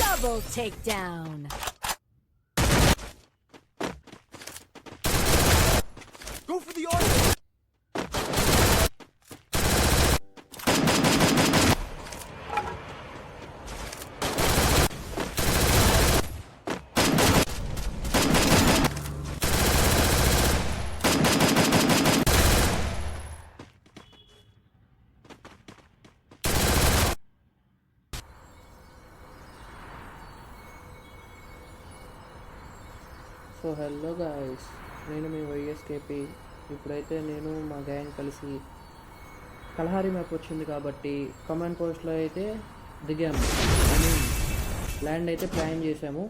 Double takedown. Go for the arm. So hello guys, నేను మీ వైఎస్కేపీ. ఇప్పుడైతే నేను మా గ్యాంగ్ కలిసి కలహారి మ్యాప్ వచ్చింది కాబట్టి కమాండ్ పోస్ట్లో అయితే దిగాము. ల్యాండ్ అయితే ప్లాన్ చేసాము.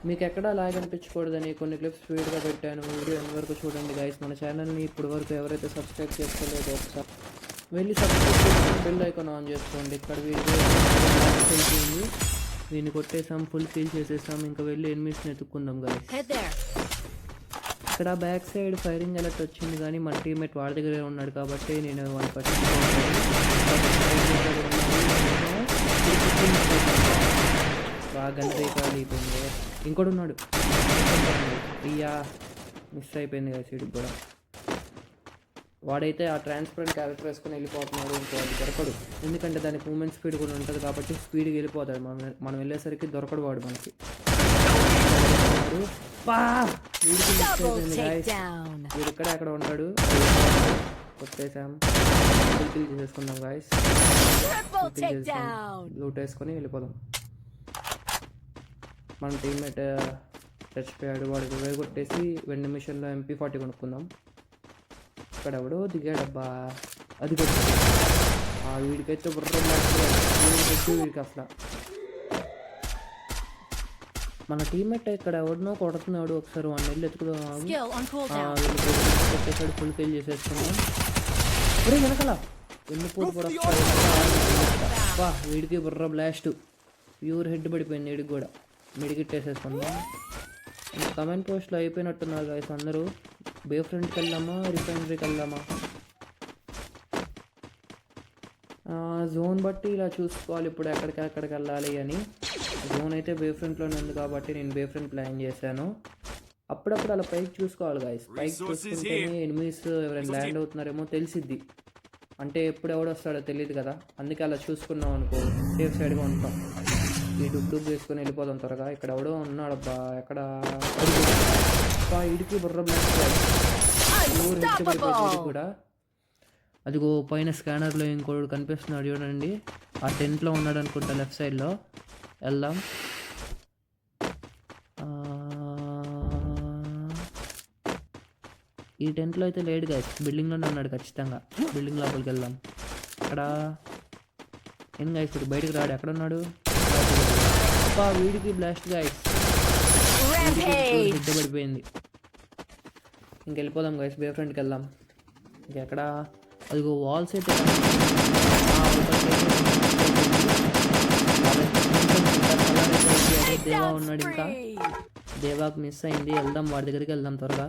మీకు ఎక్కడా లాగ్ అనిపించకూడదని కొన్ని క్లిప్స్ స్పీడ్గా పెట్టాను. వీడియో ఎంతవరకు చూడండి గాయస్. మన ఛానల్ని ఇప్పటి వరకు ఎవరైతే సబ్స్క్రైబ్ చేసుకోలేదో ఒకసారి వెళ్ళి సబ్స్క్రైబ్ చేసుకుని బెల్ ఐకాన్ ఆన్ చేసుకోండి. ఇక్కడ వీడియో అయిపోయింది, దీన్ని కొట్టేసాం, ఫుల్ ఫీల్ చేసేసాం. ఇంకా వెళ్ళి ఎనిమిస్ని ఎత్తుక్కుందాం గాయస్. ఇక్కడ బ్యాక్ సైడ్ ఫైరింగ్ అలర్ట్ వచ్చింది, కానీ మన టీమ్మేట్ వాడి దగ్గరే ఉన్నాడు కాబట్టి నేను వన్ బాగా గంటైపోయింది. ఇంకోటి ఉన్నాడు, ఇయ్యా మిస్ అయిపోయింది కదా సీటుకి కూడా. వాడైతే ఆ ట్రాన్స్పరెంట్ క్యారెక్టర్ వేసుకొని వెళ్ళిపోతున్నాడు. ఇంకో అది దొరకడు, ఎందుకంటే దానికి మూమెంట్ స్పీడ్ కూడా ఉంటుంది కాబట్టి స్పీడ్గా వెళ్ళిపోతాడు. మనం వెళ్ళేసరికి దొరకడు వాడు మనకి. వీడు ఇక్కడ అక్కడ ఉంటాడు. కొట్టేసాం, ఫుల్ఫిల్ చేసేసుకుందాం గాయస్. లూట్ వేసుకొని వెళ్ళిపోదాం. మన టీమ్మేట్ చచ్చిపోయాడు, వాడికి వే కొట్టేసి 2 నిమిషాల్లో MP40 కొనుక్కుందాం. ఇక్కడ ఎవడో దిగాడబ్బా, అది కొట్టు. వీడికైతే వీడికి అసలు మన టీమ్మేట్ ఇక్కడ ఎవడనో కొడుతున్నాడు. ఒకసారి 1 నెలలు ఎత్తుకుదాం. కొట్టేసాడు, ఫుల్ ఫిల్ చేసేసుకున్నాం. ఒరే వెనకాల వెన్నుపూరు కూడా బా. వీడికి బుర్ర బ్లాస్ట్, ప్యూర్ హెడ్ పడిపోయింది. వీడికి కూడా మిడిగిట్టేసేసుకున్నాం. కమెంట్ పోస్ట్లో అయిపోయినట్టున్నారు గాయస్ అందరూ. బే ఫ్రంట్కి వెళ్దామా, రిఫైనరీకి వెళ్దామా? జోన్ బట్టి ఇలా చూసుకోవాలి ఇప్పుడు ఎక్కడికి వెళ్ళాలి అని. జోన్ అయితే బే ఫ్రంట్లోనే ఉంది కాబట్టి నేను బే ఫ్రంట్ ప్లాన్ చేశాను. అప్పుడప్పుడు అలా పైకి చూసుకోవాలి గాయస్. పైకి చూసుకుంటేనే ఎనిమిస్ ఎవరైనా ల్యాండ్ అవుతున్నారేమో తెలిసిద్ది. అంటే ఎప్పుడు ఎవడు వస్తాడో తెలియదు కదా, అందుకే అలా చూసుకున్నాం అనుకో సేఫ్ సైడ్గా ఉంటాం. ఈ డుబ్బు వేసుకొని వెళ్ళిపోదాం త్వరగా. ఇక్కడ ఎవడో ఉన్నాడబ్బా, ఎక్కడ ఇడికి బుర్ర బ్లాక్ కూడా. అదిగో పైన స్కానర్లో ఇంకోటి కనిపిస్తున్నాడు చూడండి, ఆ టెంట్లో ఉన్నాడు అనుకుంటా, లెఫ్ట్ సైడ్లో. వెళ్దాం. ఈ టెంట్లో అయితే లేడు గాయస్, బిల్డింగ్లోనే ఉన్నాడు ఖచ్చితంగా. బిల్డింగ్ లోపలికి వెళ్దాం. అక్కడ ఏం గాయస్, ఇప్పుడు బయటకు రాడు. ఎక్కడ ఉన్నాడు? వీడికి బ్లాస్ట్ గాయస్, హెడ్ పడిపోయింది. ఇంకెళ్ళిపోదాం గాయస్, బే ఫ్రంట్కి వెళ్దాం. ఇంకెక్కడ అదిగో వాల్స్ అయితే దేవా ఉన్నాడు. ఇంకా దేవాకు మిస్ అయింది. వెళ్దాం, వాడి దగ్గరికి వెళ్దాం త్వరగా.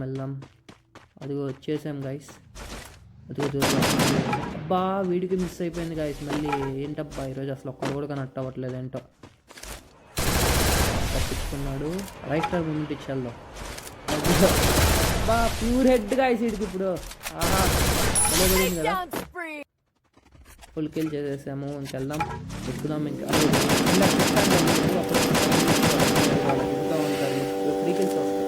వెళ్దాం. అదిగో వచ్చేసాం గాయస్. అదిగో అబ్బా, వీడికి మిస్ అయిపోయింది గాయస్. మళ్ళీ ఏంటబ్బా ఈరోజు అసలు ఒక్కడు కూడా కనెక్ట్ అవ్వట్లేదు ఏంటో. తప్పించుకున్నాడు. రైట్ స్టార్ మూమెంట్ ఇచ్చేద్దాం. బా ప్యూర్ హెడ్ గాయస్ వీడికి ఇప్పుడు. ఆహా కదా, ఫుల్ కిల్ చేసేసాము. ఇంకెళ్దాం, ఎక్కుదాం. ఇంకా ఉంటారు, 3 కిల్స్ వస్తాయి.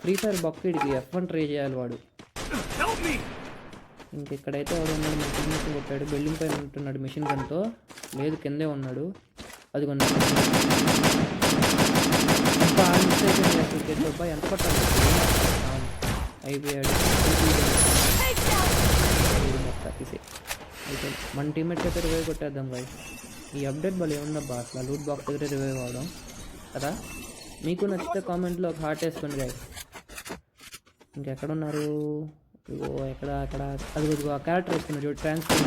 ఫ్రీ ఫైర్ బొక్కడికి F1 ట్రై చేయాలి వాడు. ఇంకెక్కడైతే వాడు ఉన్నాడు, మెషిన్ కొట్టాడు. బిల్డింగ్ పైన ఉంటున్నాడు మిషన్ గన్తో. లేదు, కిందే ఉన్నాడు. అది కొన్నాడు. ఎంత కొట్టాలి, అయిపోయాడు. అయితే మన టీమేట్కి అయితే రివైవ్ కొట్టేద్దాం బాయ్. ఈ అప్డేట్ భలే ఉందబ్బా, అసలు లూట్ బాక్స్ దగ్గర రివైవ్ అవడం కదా. మీకు నచ్చితే కామెంట్లో ఒక హార్ట్ వేసుకోండి గాయ్. ఇంకెక్కడున్నారు? ఇగో ఎక్కడ అది ఆ క్యారెక్టర్ వేసుకున్నారు చూడు, ట్రాన్స్ఫర్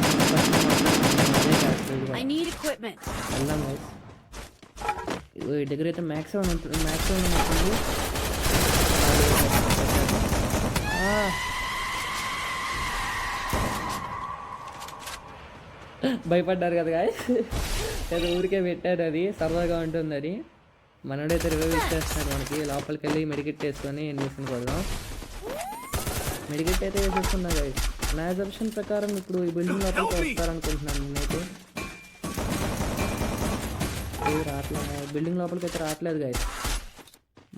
వెళ్దాం గైస్. ఇగో ఈ దగ్గర అయితే మ్యాక్సిమం ఉంటుంది. భయపడ్డారు కదా గాయస్. ఏదో ఊరికే పెట్టారు, అది సరదాగా ఉంటుందని. మనడైతే రివైవ్ ఇచ్చేస్తున్నాడు మనకి. లోపలికి వెళ్ళి మెడికెట్ వేసుకొని ఎన్నిషన్ కొడదాం. మెడికెట్ అయితే వేసేస్తున్నా గాయస్. నా అబ్జర్వేషన్ ప్రకారం ఇప్పుడు ఈ బిల్డింగ్ లోపలికి వస్తారనుకుంటున్నాను నేనైతే. రావట్లేదు, బిల్డింగ్ లోపలికి అయితే రావట్లేదు గాయస్.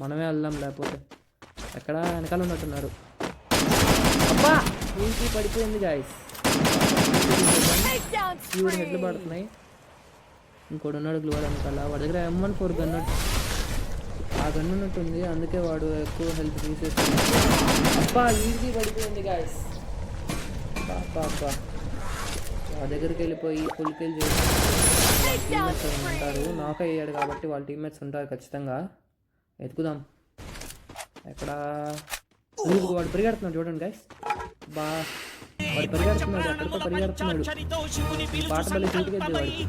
మనమే వెళ్దాం, లేకపోతే ఎక్కడ వెనకాల ఉన్నట్టున్నారు. అబ్బా వీళ్ళకి పడిపోయింది గాయస్. ప్యూర్ హెడ్లు పడుతున్నాయి. ఇంకోటి ఉన్నాడు గ్లూవర్ వెనకాల. వాడి దగ్గర M14 గన్, ఆ గన్ ఉన్నట్టుంది, అందుకే వాడు ఎక్కువ హెల్ప్ తీసేస్తుంది. అబ్బా వీడికి పడిపోయింది గాయస్. అబ్బా వాడి దగ్గరికి వెళ్ళిపోయి ఫుల్ కిల్ చేసి ఉంటారు. నాక్ అయ్యాడు కాబట్టి వాళ్ళ టీమ్మేట్స్ ఉంటారు ఖచ్చితంగా. ఎత్తుకుదాం. ఎక్కడ వాడు పరిగెడుతున్నాడు చూడండి గైస్. వాడు పరిగెడుతున్నాడు, ఎక్కడికో పరిగెడుతున్నాడు. పాట బలి చూటుకెద్ది వాడికి.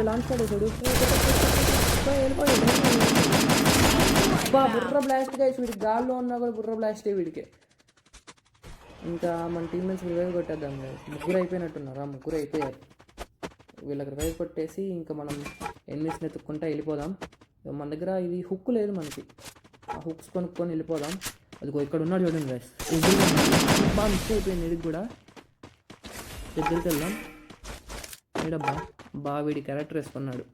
లాంచ్ పడేసాడు. బుర్ర బ్లాస్ట్ గైస్. వీడికి గాల్లో ఉన్నా కూడా బుర్ర బ్లాస్ట్ వీడికి. ఇంకా మన టీమ్మేట్స్ రివైవ్ కొట్టేద్దాం గైస్. ముగ్గురు అయిపోయినట్టున్నారు, ముగ్గురు అయిపోయారు. వీళ్ళకి రివైవ్ కొట్టేసి ఇంకా మనం ఎనిమిస్ని ఎత్తుక్కుంటా వెళ్ళిపోదాం. మన దగ్గర ఇది హుక్ లేదు మనకి, ఆ హుక్స్ కొనుక్కొని వెళ్ళిపోదాం. అదిగో ఇక్కడ ఉన్నాడు చూడండి గైస్. బాగా మిస్ అయిపోయింది వీడికి కూడా. దగ్గరికి వెళ్దాం. వీడబ్బా వీడి క్యారెక్టర్ వేసుకున్నాడు.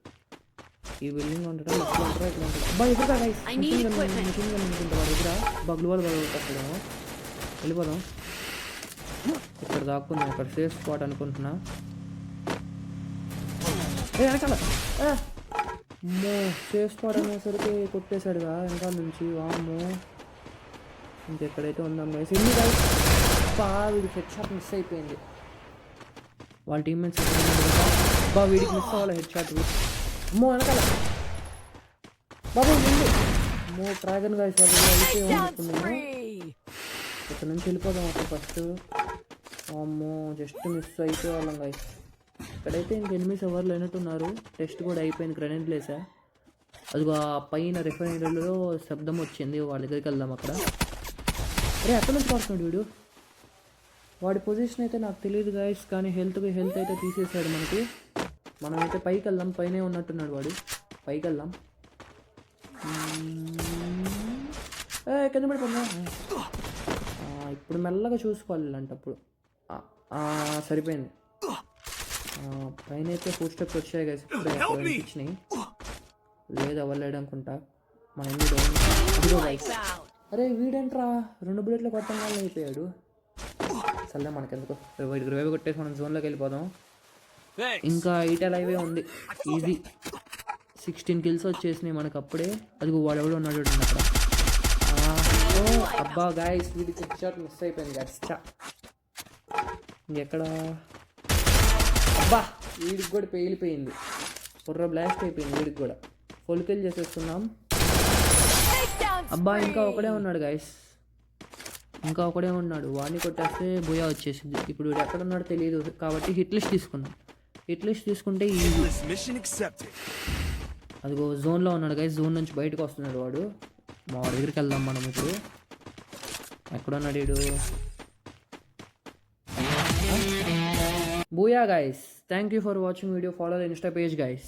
ఈ బిల్డింగ్ ఉంటాడు, ఇట్లా ఉంటారా, ఇట్లా ఉంటాడు. అబ్బా ఎదురుగా గైస్ మిషన్ గన్ అనుకుంటా వాడు దగ్గర. గ్లూవల్ పడగొట్టేస్తాడేమో. వెళ్ళిపోదాం. ఇక్కడ దాక్కున్నా, ఇక్కడ సేఫ్ స్పాట్ అనుకుంటున్నా. వెనకాల సేఫ్ స్పాట్ అనేసరికి కొట్టేశాడుగా వెనకాల నుంచి. వామ్మో ఇంకెక్కడైతే ఉందాం గైస్. ఎన్ని గైస్ వీడికి హెడ్ షాట్ మిస్ అయిపోయింది. వాళ్ళ టీమ్మేట్స్ వీడికి మిస్ అవ్వాలి హెడ్ షాట్. అమ్మో వెనకాల బాబు ముందు. అమ్మో డ్రాగన్ గైస్ వాళ్ళు అయిపోయి ఇక్కడ నుంచి వెళ్ళిపోదాం అసలు ఫస్ట్. అమ్మో జస్ట్ మిస్ అయిపోవాళ్ళం గైస్. ఇక్కడైతే ఇంక ఎనిమిస్ ఎవరు లేనట్టున్నారు. టెస్ట్ కూడా అయిపోయింది. గ్రెనేడ్ ప్లేసా అదిగో ఆ పైన రిఫైనరీలో శబ్దం వచ్చింది. వాళ్ళ దగ్గరికి వెళ్దాం. అక్కడ ఎక్కడి నుంచి వస్తున్నాడు వీడు. వాడి పొజిషన్ అయితే నాకు తెలియదు గైస్, కానీ హెల్త్ అయితే తీసేసాడు మనకి. మనమైతే పైకి వెళ్దాం. పైనే ఉన్నట్టున్నాడు వాడు. పైకి వెళ్దాం. కింద పడిపోయిందా. ఇప్పుడు మెల్లగా చూసుకోవాలి ఇలాంటప్పుడు. సరిపోయింది. పైన అయితే ఫుడ్ స్టెప్స్ వచ్చాయి గైస్. ఇప్పుడే అనిపించినాయి. లేదు అవ్వలేడు అనుకుంటా. మన ఇదిగో గైస్. అరే వీడేంట్రా 2 బుల్లెట్లు కొట్టడం వల్ల అయిపోయాడు. సర్లే మనకెందుకు, రివైవ్ కొట్టేసి మనం జోన్లోకి వెళ్ళిపోదాం. ఇంకా 8 లైవే ఉంది. ఈజీ 16 కిల్స్ వచ్చేసినాయి మనకు అప్పుడే. అదిగో వాడు ఎవడు ఉన్నాడు చూడండి అక్కడ. అబ్బా గాయస్ వీడికి హెడ్ షాట్ మిస్ అయిపోయింది గాయస్. ఇంకెక్కడ అబ్బా వీడికి కూడా పేలిపోయింది. బుర్ర బ్లాస్ట్ అయిపోయింది వీడికి కూడా. ఫుల్ కిల్ చేసేస్తున్నాం. అబ్బా ఇంకా ఒకడే ఉన్నాడు గైస్. ఇంకా ఒకడే ఉన్నాడు. వాడిని కొట్టేస్తే బోయా వచ్చేసింది. ఇప్పుడు వీడు ఎక్కడ ఉన్నాడో తెలియదు కాబట్టి హిట్ లిస్ట్ తీసుకున్నాం. హిట్ లిస్ట్ తీసుకుంటే అదిగో జోన్లో ఉన్నాడు గైస్. జోన్ నుంచి బయటకు వస్తున్నాడు వాడు. మా వాడి దగ్గరికి వెళ్దాం మనం ఇప్పుడు. ఎక్కడున్నాడు వీడు. Booyah guys, thank you for watching video. Follow the Insta page guys.